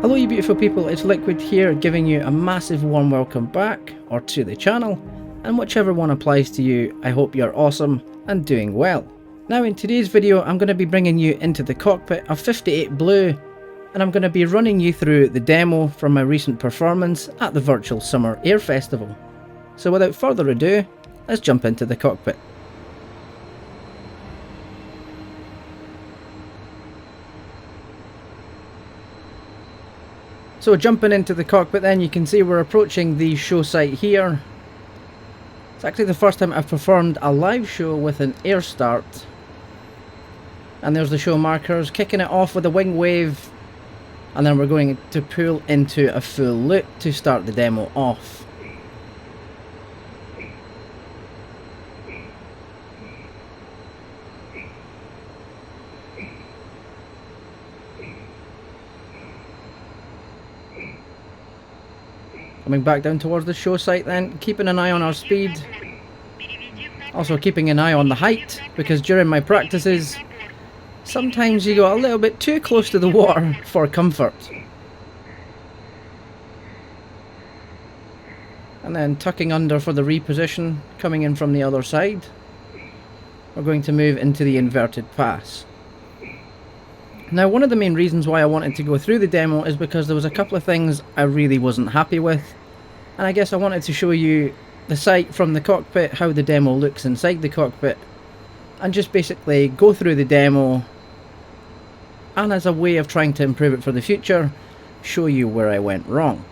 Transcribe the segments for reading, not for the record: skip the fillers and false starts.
Hello you beautiful people, it's Liquid here giving you a massive warm welcome back, or to the channel, and whichever one applies to you, I hope you're awesome and doing well. Now in today's video I'm going to be bringing you into the cockpit of 58 Blue, and I'm going to be running you through the demo from my recent performance at the virtual Summer Air Festival. So without further ado, let's jump into the cockpit. So jumping into the cockpit then, you can see we're approaching the show site here. It's actually the first time I've performed a live show with an air start. And there's the show markers, kicking it off with a wing wave. And then we're going to pull into a full loop to start the demo off. Coming back down towards the show site then, keeping an eye on our speed. Also keeping an eye on the height, because during my practices, sometimes you go a little bit too close to the water for comfort. And then tucking under for the reposition, coming in from the other side. We're going to move into the inverted pass. Now one of the main reasons why I wanted to go through the demo is because there was a couple of things I really wasn't happy with. And I guess I wanted to show you the site from the cockpit, how the demo looks inside the cockpit. And just basically go through the demo. And as a way of trying to improve it for the future, show you where I went wrong.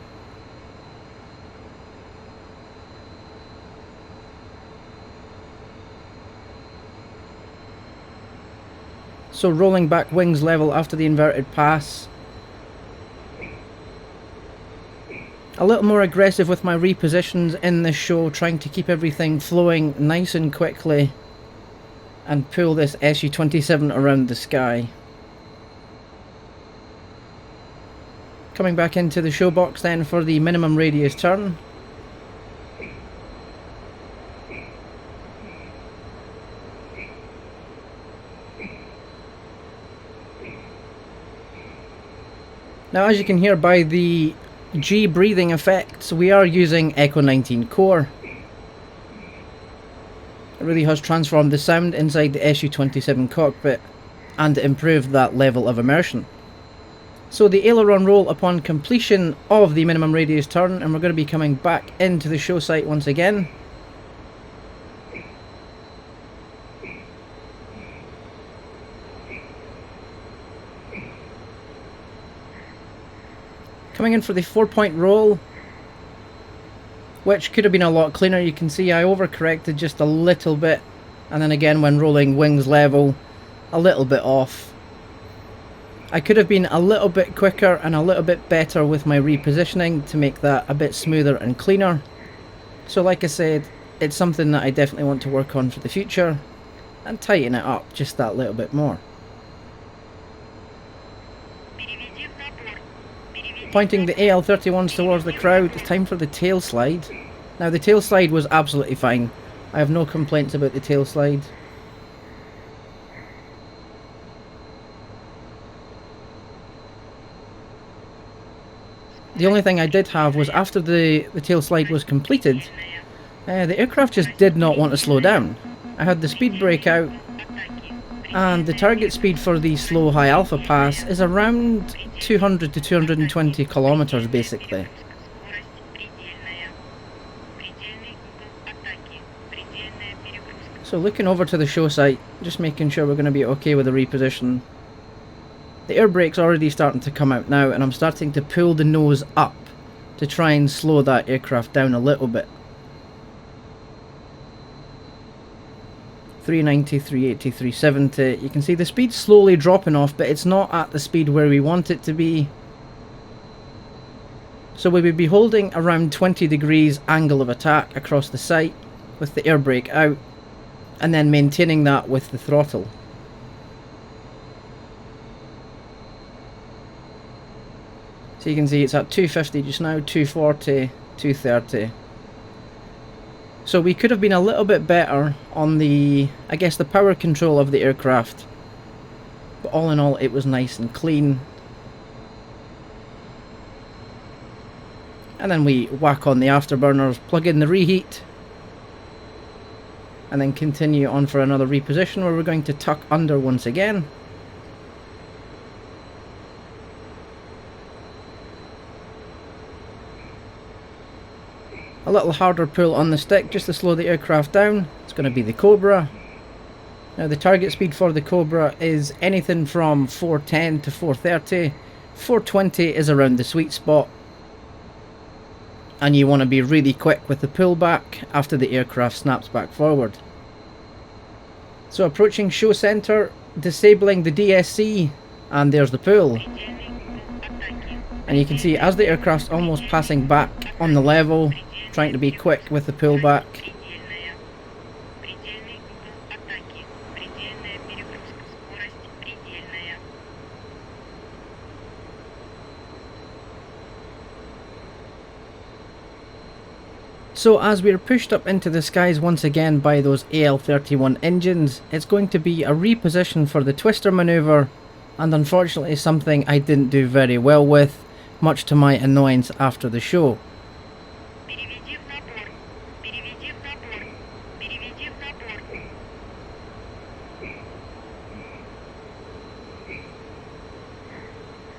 So rolling back wings level after the inverted pass. A little more aggressive with my repositions in this show, trying to keep everything flowing nice and quickly. And pull this SU-27 around the sky. Coming back into the show box then for the minimum radius turn. Now as you can hear by the G breathing effects, we are using Echo 19 core. It really has transformed the sound inside the SU-27 cockpit and improved that level of immersion. So the Aileron Roll upon completion of the minimum radius turn, and we're going to be coming back into the show site once again. Coming in for the 4-point roll, which could have been a lot cleaner. You can see I overcorrected just a little bit, and then again when rolling wings level, a little bit off. I could have been a little bit quicker and a little bit better with my repositioning to make that a bit smoother and cleaner. So like I said, it's something that I definitely want to work on for the future and tighten it up just that little bit more. Pointing the AL31s towards the crowd, it's time for the tail slide. Now the tail slide was absolutely fine. I have no complaints about the tail slide. The only thing I did have was after the tail slide was completed, the aircraft just did not want to slow down. I had the speed brake out, and the target speed for the slow high alpha pass is around 200 to 220 kilometers basically. So looking over to the show site, just making sure we're going to be okay with the reposition. The air brake's already starting to come out now, and I'm starting to pull the nose up to try and slow that aircraft down a little bit. 390, 380, 370. You can see the speed's slowly dropping off, but it's not at the speed where we want it to be. So we would be holding around 20 degrees angle of attack across the site with the air brake out, and then maintaining that with the throttle. So you can see it's at 250 just now, 240, 230. So we could have been a little bit better on the, I guess, the power control of the aircraft. But all in all, it was nice and clean. and then we whack on the afterburners, plug in the reheat, and then continue on for another reposition where we're going to tuck under once again. A little harder pull on the stick just to slow the aircraft down. It's going to be the Cobra. Now the target speed for the Cobra is anything from 410 to 430. 420 is around the sweet spot. And you want to be really quick with the pullback after the aircraft snaps back forward. So approaching show center, disabling the DSC, and there's the pull. And you can see as the aircraft's almost passing back on the level, trying to be quick with the pullback. So as we're pushed up into the skies once again by those AL31 engines, it's going to be a reposition for the twister manoeuvre, and unfortunately something I didn't do very well with, much to my annoyance after the show.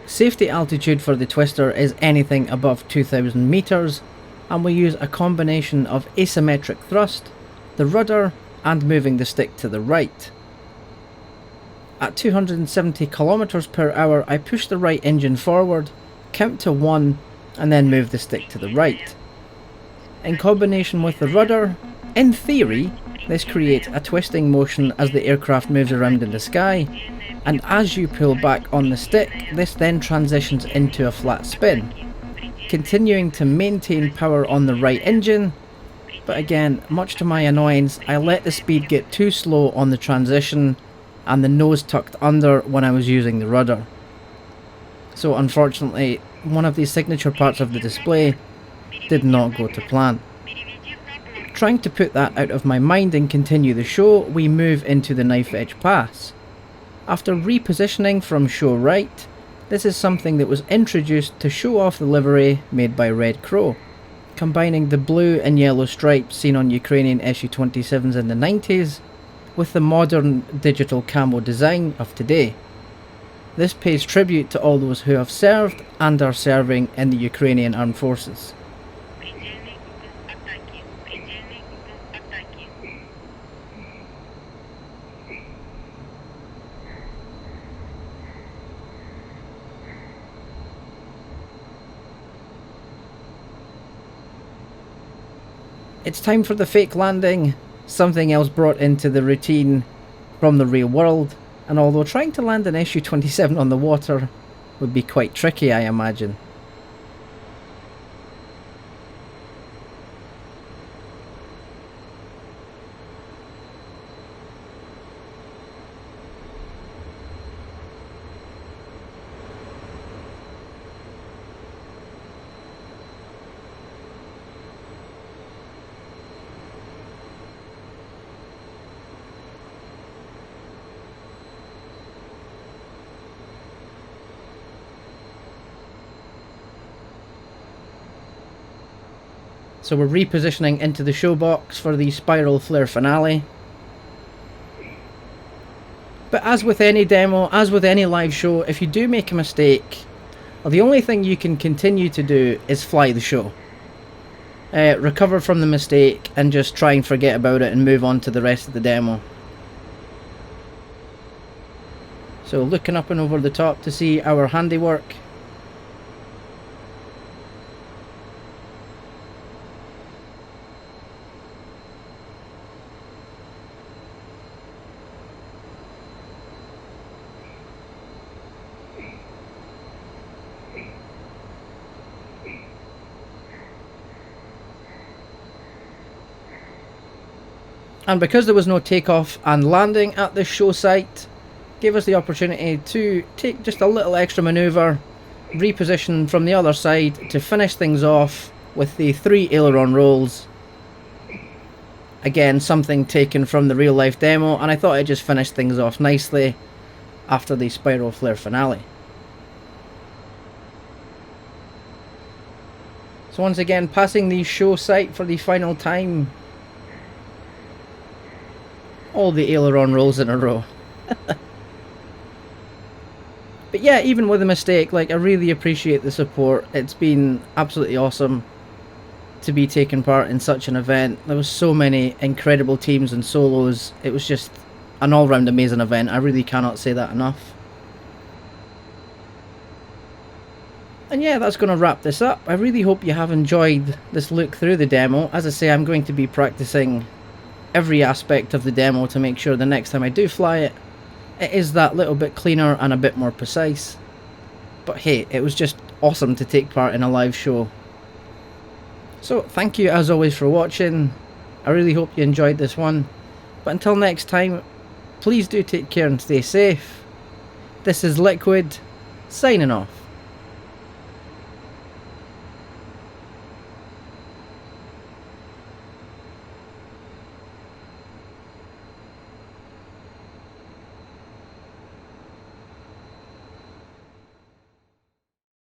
Safety altitude for the twister is anything above 2000 meters. And we use a combination of asymmetric thrust, the rudder, and moving the stick to the right. At 270 kilometers per hour, I push the right engine forward, count to 1, and then move the stick to the right. In combination with the rudder, in theory, this creates a twisting motion as the aircraft moves around in the sky, and as you pull back on the stick, this then transitions into a flat spin, continuing to maintain power on the right engine, but again, much to my annoyance, I let the speed get too slow on the transition and the nose tucked under when I was using the rudder. So unfortunately, one of the signature parts of the display did not go to plan. Trying to put that out of my mind and continue the show, we move into the knife edge pass. After repositioning from show right, this is something that was introduced to show off the livery made by Red Crow, combining the blue and yellow stripes seen on Ukrainian Su-27s in the 90s with the modern digital camo design of today. This pays tribute to all those who have served and are serving in the Ukrainian armed forces. It's time for the fake landing, something else brought into the routine from the real world, and although trying to land an Su-27 on the water would be quite tricky, I imagine. So we're repositioning into the show box for the spiral flare finale. But as with any demo, as with any live show, if you do make a mistake, well, the only thing you can continue to do is fly the show. Recover from the mistake and just try and forget about it and move on to the rest of the demo. So looking up and over the top to see our handiwork. And because there was no takeoff and landing at this show site, gave us the opportunity to take just a little extra manoeuvre, reposition from the other side to finish things off with the 3 aileron rolls. Again, something taken from the real life demo, and I thought I'd just finish things off nicely after the spiral flare finale. So once again, passing the show site for the final time. All the aileron rolls in a row. But yeah, even with a mistake, like, I really appreciate the support. It's been absolutely awesome to be taking part in such an event. There was so many incredible teams and solos. It was just an all-round amazing event. I really cannot say that enough. And yeah, that's going to wrap this up. I really hope you have enjoyed this look through the demo. As I say, I'm going to be practicing every aspect of the demo to make sure the next time I do fly it, it is that little bit cleaner and a bit more precise. But hey, it was just awesome to take part in a live show. So thank you as always for watching. I really hope you enjoyed this one. But until next time, please do take care and stay safe. This is Liquid, signing off.